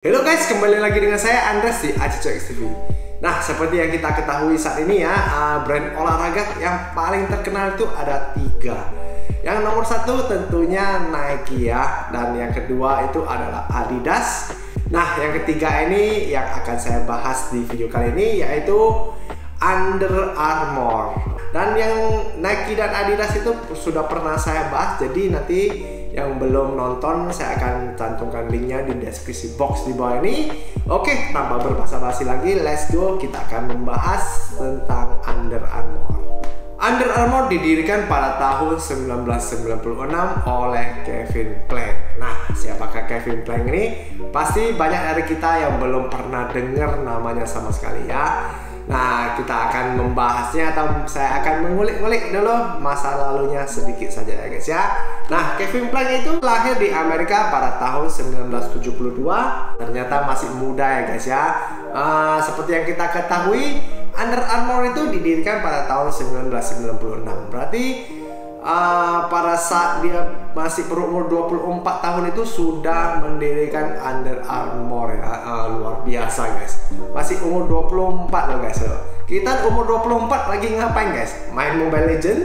Halo guys, kembali lagi dengan saya Andres di ACCX TV. Nah, seperti yang kita ketahui saat ini ya, brand olahraga yang paling terkenal itu ada 3. Yang nomor 1 tentunya Nike ya, dan yang kedua itu adalah Adidas. Nah, yang ketiga ini yang akan saya bahas di video kali ini yaitu Under Armour. Dan yang Nike dan Adidas itu sudah pernah saya bahas, jadi nanti yang belum nonton saya akan cantumkan linknya di deskripsi box di bawah ini. Oke, tanpa berbasa-basi lagi, let's go. Kita akan membahas tentang Under Armour. Under Armour didirikan pada tahun 1996 oleh Kevin Plank. Nah, siapakah Kevin Plank ini? Pasti banyak dari kita yang belum pernah dengar namanya sama sekali ya. Nah, kita akan membahasnya, atau saya akan mengulik-ngulik dulu masa lalunya sedikit saja ya guys ya. Nah, Kevin Plank itu lahir di Amerika pada tahun 1972. Ternyata masih muda ya guys ya. Seperti yang kita ketahui, Under Armour itu didirikan pada tahun 1996. Berarti pada saat dia masih berumur 24 tahun itu sudah mendirikan Under Armour ya. Luar biasa guys. Masih umur 24 loh guys. Kita umur 24 lagi ngapain guys? Main Mobile Legend?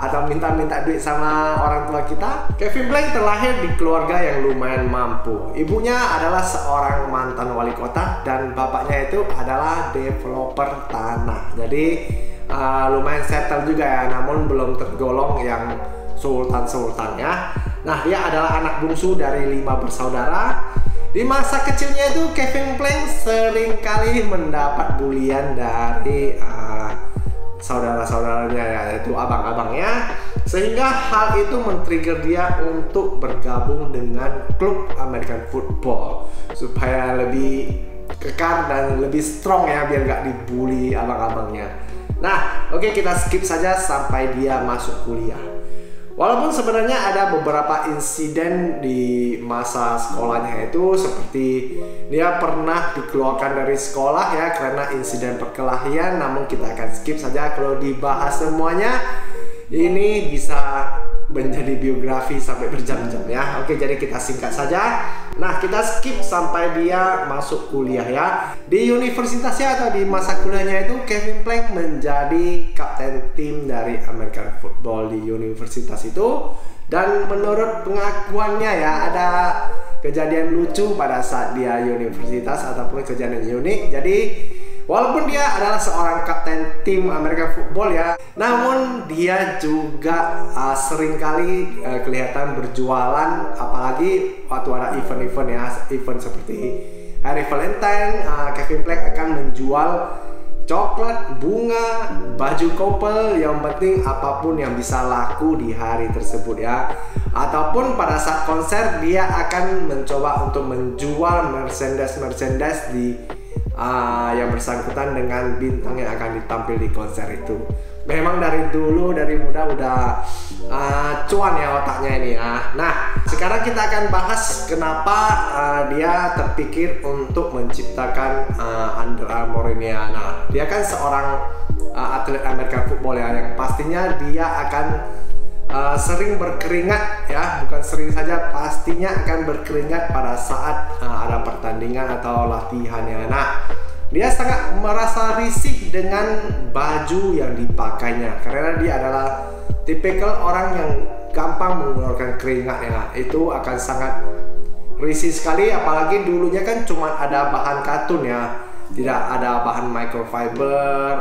Atau minta-minta duit sama orang tua kita? Kevin Plank terlahir di keluarga yang lumayan mampu. Ibunya adalah seorang mantan wali kota dan bapaknya itu adalah developer tanah. Jadi lumayan settle juga ya, namun belum tergolong yang sultan-sultan ya. Nah, dia adalah anak bungsu dari 5 bersaudara. Di masa kecilnya itu Kevin Plank sering kali mendapat bulian dari saudara-saudaranya ya, yaitu abang-abangnya, sehingga hal itu men-trigger dia untuk bergabung dengan klub American Football supaya lebih kekar dan lebih strong ya, biar gak dibully abang-abangnya. Nah, oke, kita skip saja sampai dia masuk kuliah. Walaupun sebenarnya ada beberapa insiden di masa sekolahnya itu, seperti dia pernah dikeluarkan dari sekolah ya karena insiden perkelahian, namun kita akan skip saja. Kalau dibahas semuanya ini bisa menjadi biografi sampai berjam-jam ya. Oke, jadi kita singkat saja. Nah, kita skip sampai dia masuk kuliah ya. Di universitasnya atau di masa kuliahnya itu, Kevin Plank menjadi kapten tim dari American Football di universitas itu. Dan menurut pengakuannya ya, ada kejadian lucu pada saat dia universitas ataupun kejadian unik. Jadi walaupun dia adalah seorang kapten tim American Football ya, namun dia juga seringkali kelihatan berjualan, apalagi waktu ada event-event ya, event seperti Hari Valentine. Kevin Plank akan menjual coklat, bunga, baju couple, yang penting apapun yang bisa laku di hari tersebut ya. Ataupun pada saat konser dia akan mencoba untuk menjual merchandise di yang bersangkutan dengan bintang yang akan ditampil di konser itu. Memang dari dulu, dari muda udah cuan ya otaknya ini ya. Nah, sekarang kita akan bahas kenapa dia terpikir untuk menciptakan Under Armour ini ya. Nah, dia kan seorang atlet American Football ya, yang pastinya dia akan sering berkeringat ya, bukan sering saja, pastinya akan berkeringat pada saat ada pertandingan atau latihan ya. Nah, dia sangat merasa risih dengan baju yang dipakainya karena dia adalah tipikal orang yang gampang mengeluarkan keringat ya. Itu akan sangat risih sekali, apalagi dulunya kan cuma ada bahan katun ya, tidak ada bahan microfiber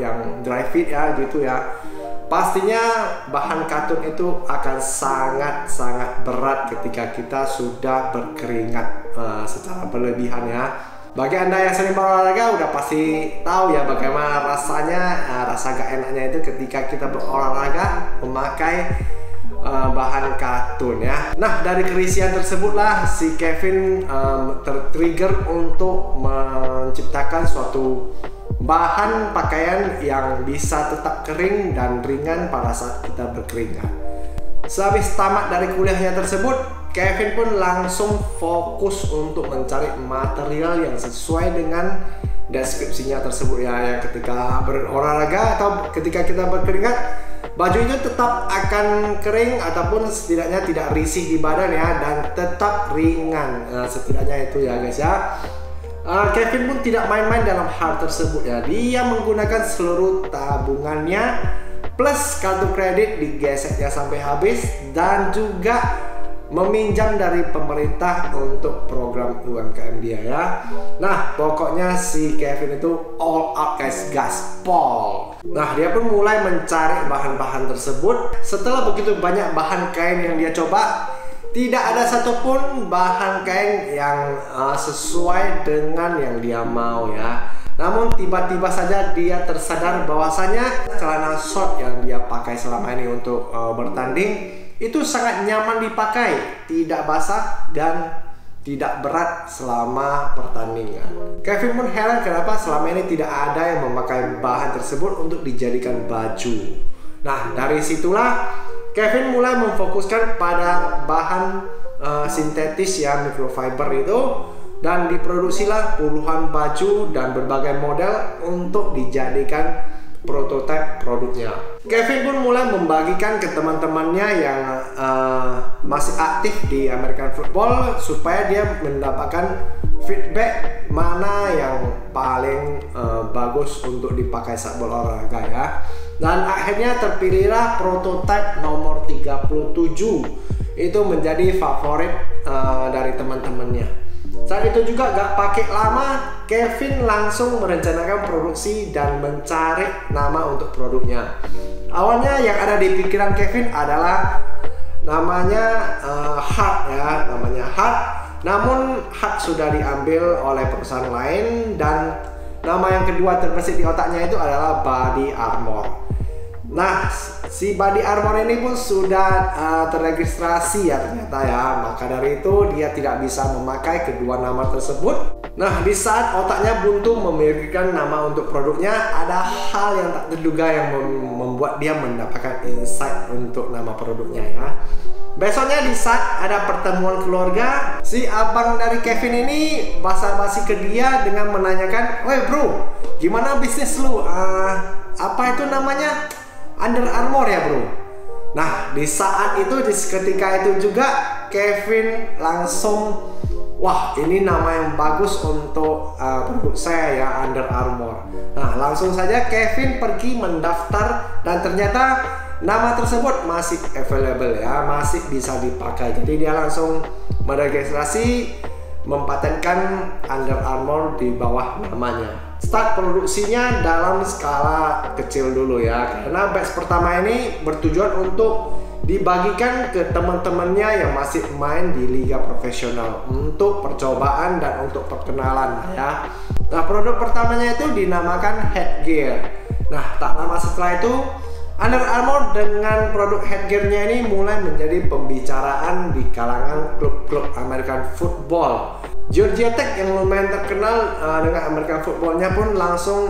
yang dry fit ya gitu ya. Pastinya bahan katun itu akan sangat-sangat berat ketika kita sudah berkeringat secara berlebihan ya. Bagi Anda yang sering berolahraga udah pasti tahu ya bagaimana rasanya, rasa gak enaknya itu ketika kita berolahraga memakai bahan katun ya. Nah, dari kerisian tersebutlah si Kevin tertrigger untuk menciptakan suatu bahan pakaian yang bisa tetap kering dan ringan pada saat kita berkeringat. Sehabis tamat dari kuliahnya tersebut, Kevin pun langsung fokus untuk mencari material yang sesuai dengan deskripsinya tersebut ya, yang ketika berolahraga atau ketika kita berkeringat baju itu tetap akan kering ataupun setidaknya tidak risih di badan ya, dan tetap ringan. Setidaknya itu ya guys ya. Kevin pun tidak main-main dalam hal tersebut ya. Dia menggunakan seluruh tabungannya plus kartu kredit digeseknya sampai habis, dan juga meminjam dari pemerintah untuk program UMKM dia ya. Nah pokoknya si Kevin itu all out guys, gaspol. Nah dia pun mulai mencari bahan-bahan tersebut. Setelah begitu banyak bahan kain yang dia coba, tidak ada satupun bahan kain yang sesuai dengan yang dia mau ya. Namun tiba-tiba saja dia tersadar bahwasanya celana short yang dia pakai selama ini untuk bertanding itu sangat nyaman dipakai, tidak basah dan tidak berat selama pertandingan. Kevin pun heran kenapa selama ini tidak ada yang memakai bahan tersebut untuk dijadikan baju. Nah dari situlah Kevin mulai memfokuskan pada bahan sintetis ya, microfiber itu, dan diproduksilah puluhan baju dan berbagai model untuk dijadikan prototipe produknya. Kevin pun mulai membagikan ke teman-temannya yang masih aktif di American football supaya dia mendapatkan feedback mana yang paling bagus untuk dipakai saat berolahraga ya. Dan akhirnya terpilihlah prototipe nomor 37. Itu menjadi favorit dari teman-temannya. Saat itu juga gak pakai lama, Kevin langsung merencanakan produksi dan mencari nama untuk produknya. Awalnya yang ada di pikiran Kevin adalah namanya Hart ya, namanya Hart. Namun Hart sudah diambil oleh perusahaan lain, dan nama yang kedua terbesit di otaknya itu adalah Body Armor. Nah, si Body Armor ini pun sudah terregistrasi ya ternyata ya. Maka dari itu dia tidak bisa memakai kedua nama tersebut. Nah, di saat otaknya buntu memikirkan nama untuk produknya, ada hal yang tak terduga yang membuat dia mendapatkan insight untuk nama produknya ya. Besoknya di saat ada pertemuan keluarga, si abang dari Kevin ini basa-basi ke dia dengan menanyakan, "Woi bro, gimana bisnis lu? Apa itu namanya? Under Armour ya bro?" Nah di saat itu, di seketika itu juga Kevin langsung, wah ini nama yang bagus untuk produk saya ya, Under Armour. Nah langsung saja Kevin pergi mendaftar, dan ternyata nama tersebut masih available ya, masih bisa dipakai. Jadi dia langsung meregistrasi, mempatenkan Under Armour di bawah namanya. Start produksinya dalam skala kecil dulu ya, karena batch pertama ini bertujuan untuk dibagikan ke teman-temannya yang masih main di liga profesional untuk percobaan dan untuk perkenalan ya. Nah produk pertamanya itu dinamakan headgear. Nah tak lama setelah itu Under Armour dengan produk headgear-nya ini mulai menjadi pembicaraan di kalangan klub-klub American football. Georgia Tech yang lumayan terkenal dengan American footballnya pun langsung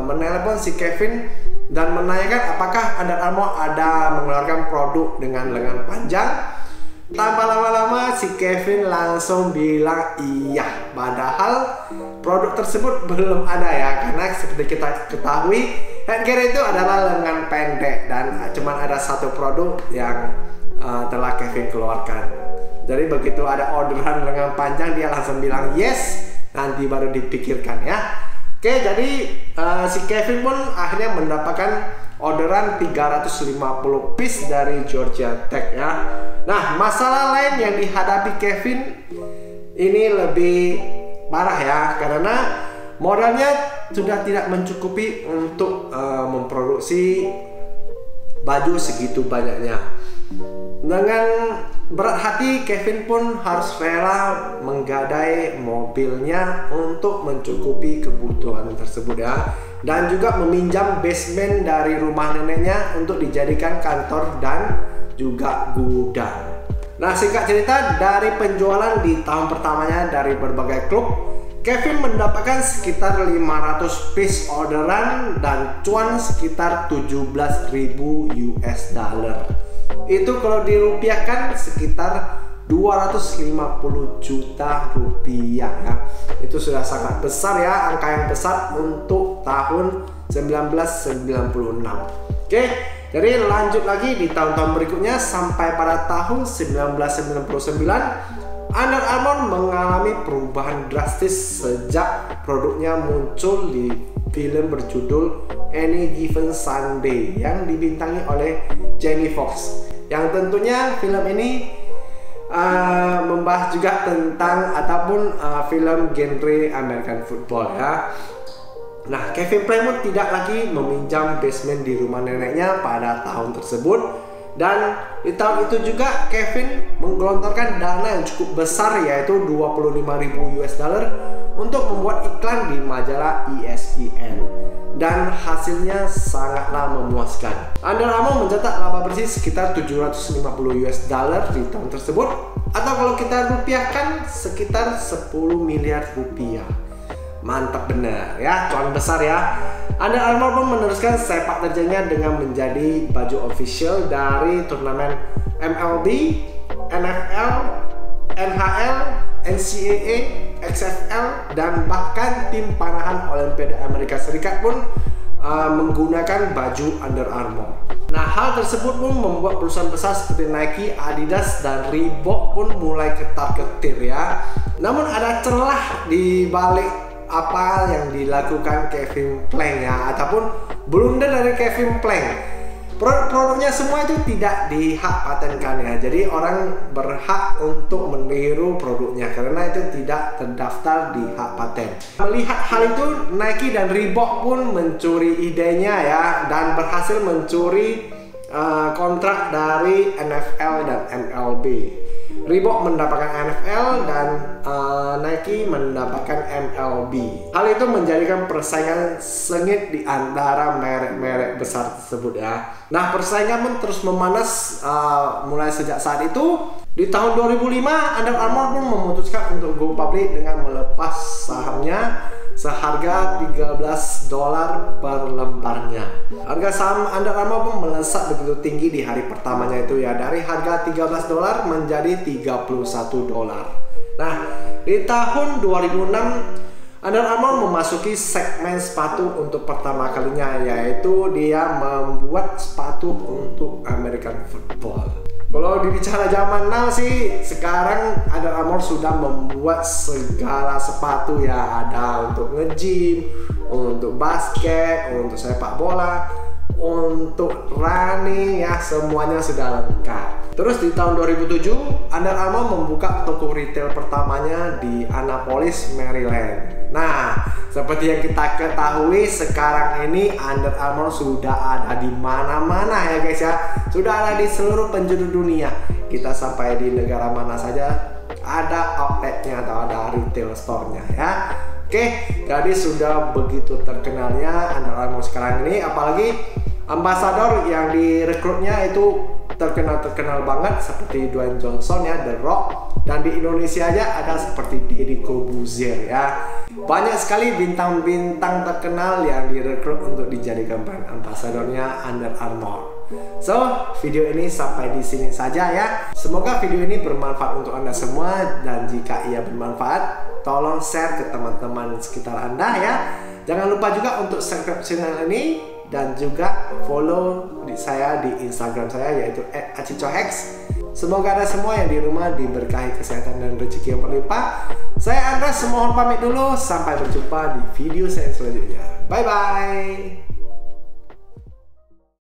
menelepon si Kevin dan menanyakan apakah Under Armour ada mengeluarkan produk dengan lengan panjang. Tanpa lama-lama si Kevin langsung bilang iya, padahal produk tersebut belum ada ya, karena seperti kita ketahui headgear itu adalah lengan pendek dan cuma ada satu produk yang telah Kevin keluarkan. Jadi begitu ada orderan lengan panjang, dia langsung bilang yes, nanti baru dipikirkan ya. Oke, jadi si Kevin pun akhirnya mendapatkan orderan 350 piece dari Georgia Tech ya. Nah, masalah lain yang dihadapi Kevin ini lebih parah ya, karena modalnya sudah tidak mencukupi untuk memproduksi baju segitu banyaknya. Dengan berat hati, Kevin pun harus rela menggadai mobilnya untuk mencukupi kebutuhan tersebut ya, dan juga meminjam basement dari rumah neneknya untuk dijadikan kantor dan juga gudang. Nah singkat cerita, dari penjualan di tahun pertamanya dari berbagai klub, Kevin mendapatkan sekitar 500 piece orderan dan cuan sekitar 17.000 US dollar. Itu kalau dirupiahkan sekitar 250 juta rupiah ya. Itu sudah sangat besar ya, angka yang besar untuk tahun 1996. Oke, Jadi lanjut lagi di tahun-tahun berikutnya sampai pada tahun 1999, Under Armour mengalami perubahan drastis sejak produknya muncul di film berjudul Any Given Sunday yang dibintangi oleh Jamie Foxx. Yang tentunya film ini membahas juga tentang ataupun film genre American football ya. Nah, Kevin Plymouth tidak lagi meminjam basement di rumah neneknya pada tahun tersebut, dan di tahun itu juga Kevin menggelontorkan dana yang cukup besar yaitu 25.000 US dollar untuk membuat iklan di majalah ESPN, dan hasilnya sangatlah memuaskan. Under Armour mencetak laba bersih sekitar 750 US dollar di tahun tersebut, atau kalau kita rupiahkan sekitar 10 miliar rupiah. Mantap bener ya, cuan besar ya. Under Armour pun meneruskan sepak terjangnya dengan menjadi baju official dari turnamen MLB, NFL, NHL, NCAA, XFL, dan bahkan tim panahan Olimpiade Amerika Serikat pun menggunakan baju Under Armour. Nah, hal tersebut pun membuat perusahaan besar seperti Nike, Adidas, dan Reebok pun mulai ketar-ketir ya. Namun ada celah di balik apa yang dilakukan Kevin Plank ya, ataupun blunder dari Kevin Plank. Produk-produknya semua itu tidak dihak patenkan ya, jadi orang berhak untuk meniru produknya karena itu tidak terdaftar di hak paten. Melihat hal itu, Nike dan Reebok pun mencuri idenya ya, dan berhasil mencuri kontrak dari NFL dan MLB. Reebok mendapatkan NFL dan Nike mendapatkan MLB. Hal itu menjadikan persaingan sengit di antara merek-merek besar tersebut ya. Nah, persaingan pun terus memanas mulai sejak saat itu. Di tahun 2005, Under Armour pun memutuskan untuk go public dengan melepas sahamnya seharga $13 per lembarnya. Harga saham Under Armour pun melesat begitu tinggi di hari pertamanya itu ya, dari harga $13 menjadi $31. Nah, di tahun 2006 Under Armour memasuki segmen sepatu untuk pertama kalinya, yaitu dia membuat sepatu untuk American football. Kalau dibicara zaman now sih, sekarang Under Armour sudah membuat segala sepatu ya, ada untuk nge-gym, untuk basket, untuk sepak bola, untuk running ya, semuanya sudah lengkap. Terus di tahun 2007, Under Armour membuka toko retail pertamanya di Annapolis, Maryland. Nah, seperti yang kita ketahui sekarang ini Under Armour sudah ada di mana-mana ya guys ya. Sudah ada di seluruh penjuru dunia. Kita sampai di negara mana saja ada outletnya atau ada retail store-nya ya. Oke, jadi sudah begitu terkenalnya Under Armour sekarang ini, apalagi ambasador yang direkrutnya itu terkenal banget seperti Dwayne Johnson ya, The Rock, dan di Indonesia aja ada seperti Deddy Corbuzier ya. Banyak sekali bintang-bintang terkenal yang direkrut untuk dijadikan brand ambasadornya Under Armour. So, video ini sampai di sini saja ya. Semoga video ini bermanfaat untuk Anda semua, dan jika ia bermanfaat, tolong share ke teman-teman sekitar Anda ya. Jangan lupa juga untuk subscribe channel ini dan juga follow saya di Instagram saya yaitu @acicohex. Semoga Anda semua yang di rumah diberkahi kesehatan dan rezeki yang berlimpah. Saya Andres, mohon pamit dulu. Sampai berjumpa di video saya selanjutnya. Bye bye.